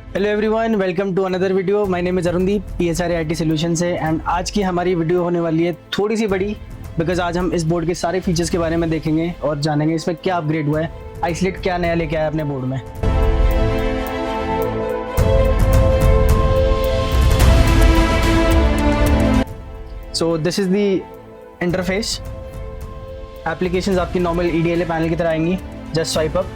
Hello everyone, welcome to another video. My name is Arundeep, PSR IT solution से। And आज की हमारी video होने वाली है थोड़ी सी बड़ी, बिकॉज आज हम इस बोर्ड के सारे फीचर्स के बारे में देखेंगे और जानेंगे इसमें क्या अपग्रेड हुआ है, आइसलेट क्या नया लेके आया अपने बोर्ड में। So this is the interface. Applications आपकी नॉर्मल EDLA पैनल की तरह आएंगी, just swipe up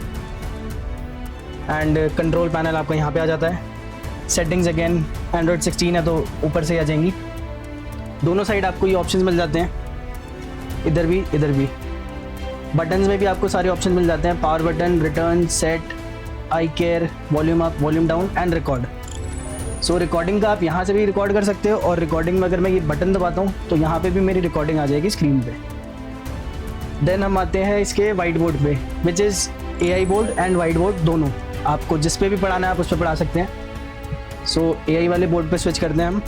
and control panel आपका यहाँ पे आ जाता है। सेटिंग्स अगेन एंड्रॉयड 16 है तो ऊपर से आ जाएंगी। दोनों साइड आपको ये ऑप्शंस मिल जाते हैं, इधर भी। बटन्स में भी आपको सारे ऑप्शन मिल जाते हैं, power button, return, set, I care, volume up, volume down and record. So recording का आप यहाँ से भी रिकॉर्ड कर सकते हो, और रिकॉर्डिंग में अगर मैं ये बटन दबाता हूँ तो यहाँ पे भी मेरी रिकॉर्डिंग आ जाएगी स्क्रीन पे। देन हम आते हैं इसके वाइट बोर्ड पे, which is AI board and white board दोनों। आपको जिस पे भी पढ़ाना है आप उस पर पढ़ा सकते हैं। सो AI वाले बोर्ड पे स्विच करते हैं हम।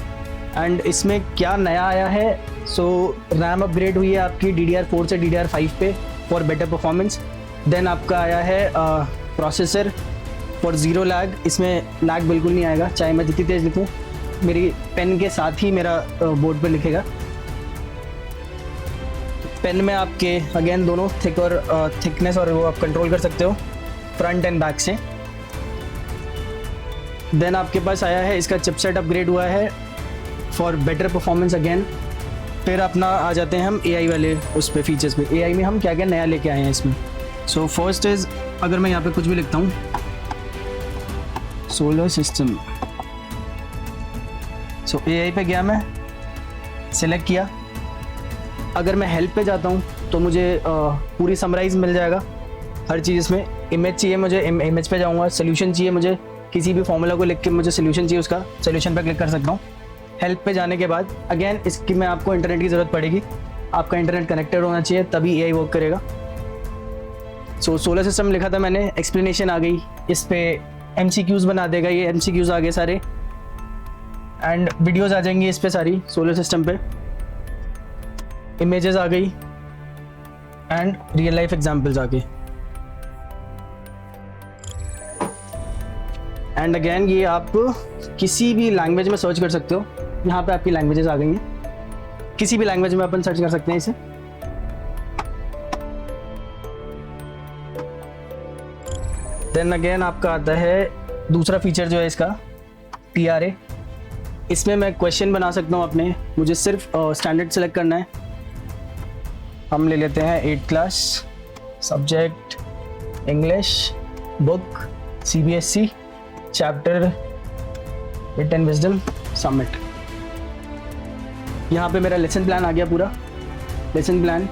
एंड इसमें क्या नया आया है, सो रैम अपग्रेड हुई है आपकी DDR4 से DDR5 पे फॉर बेटर परफॉर्मेंस। देन आपका आया है प्रोसेसर फॉर ज़ीरो लैग। इसमें लैग बिल्कुल नहीं आएगा, चाहे मैं जितनी तेज़ लिखूँ, मेरी पेन के साथ ही मेरा बोर्ड पे लिखेगा। पेन में आपके अगेन दोनों थिक और थिकनेस और वो आप कंट्रोल कर सकते हो फ्रंट एंड बैक से। देन आपके पास आया है इसका चिपसेट अपग्रेड हुआ है फॉर बेटर परफॉर्मेंस अगेन। फिर अपना आ जाते हैं हम AI वाले उस पे फीचर्स पे। AI में हम क्या क्या नया लेके आए हैं इसमें। सो फर्स्ट इज़, अगर मैं यहाँ पे कुछ भी लिखता हूँ, सोलर सिस्टम। सो AI पे गया, मैं सिलेक्ट किया। अगर मैं हेल्प पे जाता हूँ तो मुझे पूरी समराइज मिल जाएगा हर चीज़ इसमें। इमेज चाहिए मुझे, इमेज पे जाऊँगा। सोल्यूशन चाहिए मुझे, किसी भी फॉर्मूला को लिख के मुझे सोल्यूशन चाहिए, उसका सोल्यूशन पे क्लिक कर सकता हूँ। हेल्प पे जाने के बाद अगेन इसकी में आपको इंटरनेट की ज़रूरत पड़ेगी, आपका इंटरनेट कनेक्टेड होना चाहिए तभी AI वर्क करेगा। सो सोलर सिस्टम लिखा था मैंने, एक्सप्लेनेशन आ गई। इस पर MCQs बना देगा, ये MCQs आ गए सारे, एंड वीडियोज़ आ जाएंगी इस पर सारी सोलर सिस्टम पे। इमेजेस आ गई एंड रियल लाइफ एग्जांपल्स आ गए। एंड अगेन ये आप किसी भी लैंग्वेज में सर्च कर सकते हो, यहाँ पे आपकी लैंग्वेजेस आ गई हैं। किसी भी लैंग्वेज में अपन सर्च कर सकते हैं इसे। देन अगेन आपका आता है दूसरा फीचर जो है इसका, TRA। इसमें मैं क्वेश्चन बना सकता हूँ अपने, मुझे सिर्फ स्टैंडर्ड सेलेक्ट करना है। हम ले लेते हैं 8th class, subject English, book CBSE, chapter wit and wisdom, submit. यहाँ पे मेरा लेसन प्लान आ गया पूरा। लेसन प्लान,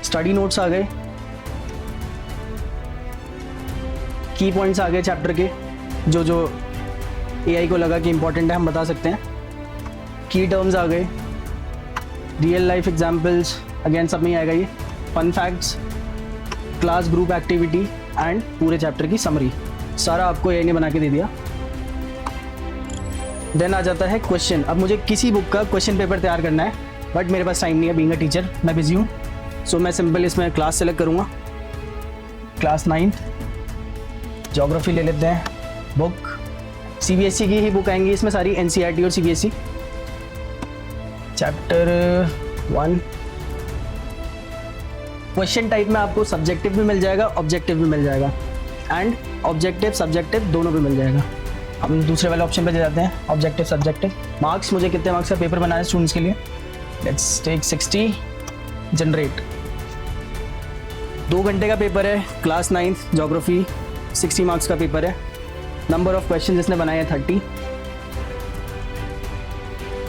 स्टडी नोट्स आ गए, की पॉइंट्स आ गए चैप्टर के, जो जो AI को लगा कि इंपॉर्टेंट है हम बता सकते हैं। की टर्म्स आ गए, रियल लाइफ एग्जाम्पल्स अगेन सब में आएगा ये। Fun facts, class group activity and पूरे चैप्टर की समरी, सारा आपको AI ने बना के दे दिया। देन आ जाता है क्वेश्चन। अब मुझे किसी बुक का क्वेश्चन पेपर तैयार करना है, बट मेरे पास टाइम नहीं है, बीइंग अ टीचर मैं बिजी हूँ। सो मैं सिंपल इसमें क्लास सेलेक्ट करूँगा, क्लास 9th, ज्योग्राफी ले लेते हैं। बुक CBSE की ही बुक आएंगी इसमें सारी, NCERT और CBSE। चैप्टर 1। क्वेश्चन टाइप में आपको सब्जेक्टिव भी मिल जाएगा, ऑब्जेक्टिव भी मिल जाएगा, एंड ऑब्जेक्टिव सब्जेक्टिव दोनों भी मिल जाएगा। हम दूसरे वाले ऑप्शन पे जाते हैं, ऑब्जेक्टिव सब्जेक्टिव। मार्क्स, मुझे कितने मार्क्स का पेपर बनाना है स्टूडेंट्स के लिए, लेट्स टेक 60, जनरेट। 2 घंटे का पेपर है, क्लास 9th ज्योग्राफी, 60 मार्क्स का पेपर है। नंबर ऑफ क्वेश्चन इसने बनाए हैं 30।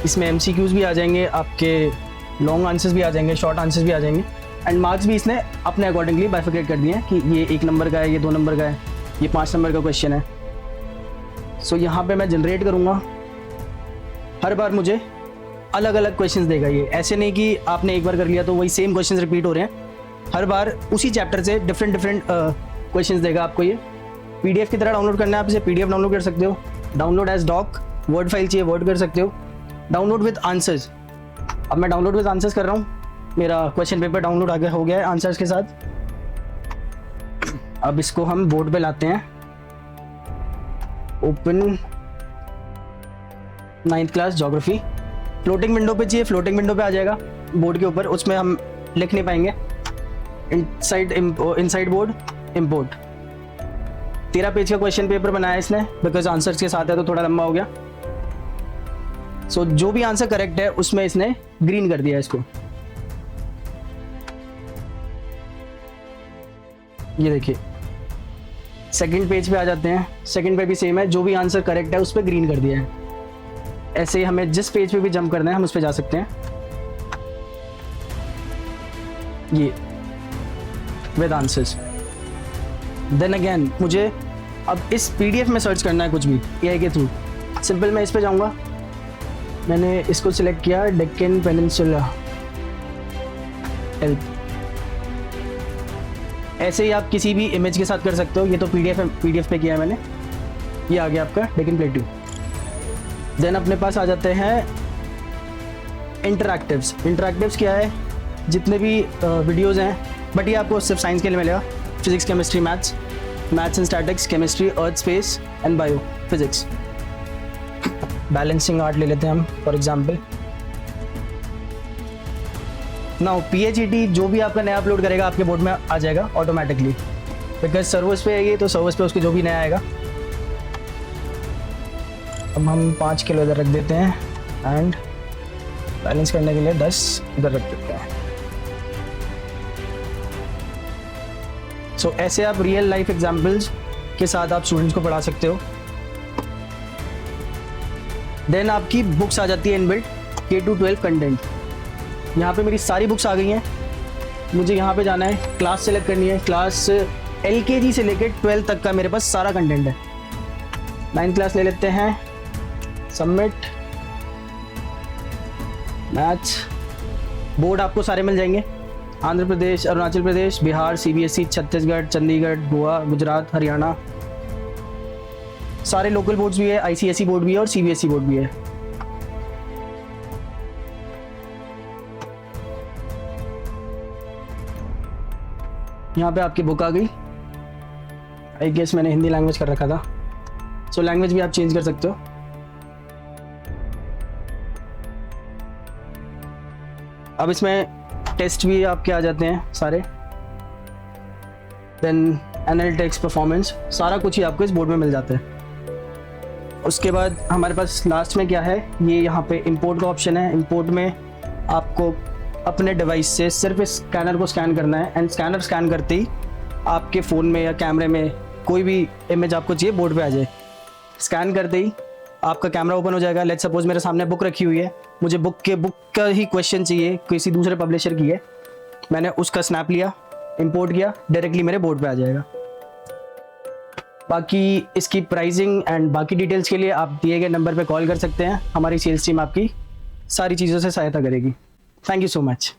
इसमें MCQs भी आ जाएंगे आपके, लॉन्ग आंसर्स भी आ जाएंगे, शॉर्ट आंसर्स भी आ जाएंगे, एंड मार्क्स भी इसने अपने अकॉर्डिंगली बाइफिकेट कर दिए हैं कि ये 1 नंबर का है, ये 2 नंबर का है, ये 5 नंबर का क्वेश्चन है। सो यहाँ पे मैं जनरेट करूँगा। हर बार मुझे अलग अलग क्वेश्चंस देगा ये, ऐसे नहीं कि आपने एक बार कर लिया तो वही सेम क्वेश्चंस रिपीट हो रहे हैं। हर बार उसी चैप्टर से डिफरेंट क्वेश्चंस देगा आपको ये। PDF की तरह डाउनलोड करना है, आप इसे PDF डाउनलोड कर सकते हो, download as doc, word file चाहिए वर्ड कर सकते हो, डाउनलोड विद आंसर्स। अब मैं डाउनलोड विद आंसर्स कर रहा हूँ, मेरा क्वेश्चन पेपर डाउनलोड आगे हो गया है आंसर्स के साथ। अब इसको हम बोर्ड पे लाते हैं। Open 9th class geography. Floating window पे चाहिए, फ्लोटिंग विंडो पे आ जाएगा बोर्ड के ऊपर, उसमें हम लिख नहीं पाएंगे। Inside board import. 13 पेज का क्वेश्चन पेपर बनाया इसने, बिकॉज आंसर्स के साथ है तो थोड़ा लंबा हो गया। सो जो भी आंसर करेक्ट है उसमें इसने ग्रीन कर दिया इसको। ये देखिए, सेकंड पेज पे आ जाते हैं। सेकंड पे भी सेम है, जो भी आंसर करेक्ट है उस पर ग्रीन कर दिया है। ऐसे ही हमें जिस पेज पे भी जंप करना है हम उस पर जा सकते हैं। ये विद आंसर्स। देन अगेन मुझे अब इस पीडीएफ में सर्च करना है कुछ भी एआई के थ्रू। सिंपल मैं इस पे जाऊंगा, मैंने इसको सिलेक्ट किया, डेक्कन पेनिनसुला हेल्प। ऐसे ही आप किसी भी इमेज के साथ कर सकते हो। ये तो पीडीएफ पे किया है मैंने। ये आ गया आपका डेक्कन प्लेट्यू। देन अपने पास आ जाते हैं इंटरैक्टिव्स। इंटरैक्टिव्स क्या है? जितने भी वीडियोज़ हैं, बट ये आपको सिर्फ साइंस के लिए मिलेगा। Physics, chemistry, maths and statics, chemistry, earth, space and bio physics. Balancing art ले लेते हैं हम फॉर एग्जाम्पल। नाउ PHET जो भी आपका नया अपलोड करेगा आपके बोर्ड में आ जाएगा ऑटोमेटिकली, बिकॉज सर्वर्स पे आएगी तो सर्वर्स पे उसके जो भी नया आएगा। अब हम 5 किलो इधर रख देते हैं एंड बैलेंस करने के लिए 10 इधर रख देते हैं। सो ऐसे आप रियल लाइफ एग्जाम्पल्स के साथ आप स्टूडेंट्स को पढ़ा सकते हो। देन आपकी बुक्स आ जाती है इनबिल्ट K-12 कंटेंट। यहाँ पे मेरी सारी बुक्स आ गई हैं। मुझे यहाँ पे जाना है, क्लास सेलेक्ट करनी है। क्लास LKG से लेकर 12 तक का मेरे पास सारा कंटेंट है। 9th क्लास ले लेते हैं, सबमिट। मैथ्स बोर्ड आपको सारे मिल जाएंगे, आंध्र प्रदेश, अरुणाचल प्रदेश, बिहार, CBSE, छत्तीसगढ़, चंडीगढ़, गोवा, गुजरात, हरियाणा। सारे लोकल बोर्ड्स भी है, ICSE बोर्ड भी है और CBSE बोर्ड भी है। यहाँ पे आपकी बुक आ गई। आई गेस मैंने हिंदी लैंग्वेज कर रखा था, सो लैंग्वेज भी आप चेंज कर सकते हो। अब इसमें टेस्ट भी आपके आ जाते हैं सारे। देन एनालिटिक्स, परफॉर्मेंस, सारा कुछ ही आपको इस बोर्ड में मिल जाता है। उसके बाद हमारे पास लास्ट में क्या है, ये यहाँ पे इंपोर्ट का ऑप्शन है। इंपोर्ट में आपको अपने डिवाइस से सिर्फ इस स्कैनर को स्कैन करना है एंड स्कैनर स्कैन करते ही आपके फ़ोन में या कैमरे में कोई भी इमेज आपको चाहिए बोर्ड पे आ जाए। स्कैन करते ही आपका कैमरा ओपन हो जाएगा। लेट्स सपोज मेरे सामने बुक रखी हुई है, मुझे बुक का ही क्वेश्चन चाहिए, किसी दूसरे पब्लिशर की है, मैंने उसका स्नैप लिया, इंपोर्ट किया, डायरेक्टली मेरे बोर्ड पे आ जाएगा। बाकी इसकी प्राइसिंग एंड बाकी डिटेल्स के लिए आप दिए गए नंबर पे कॉल कर सकते हैं। हमारी सेल्स टीम आपकी सारी चीज़ों से सहायता करेगी। Thank you so much.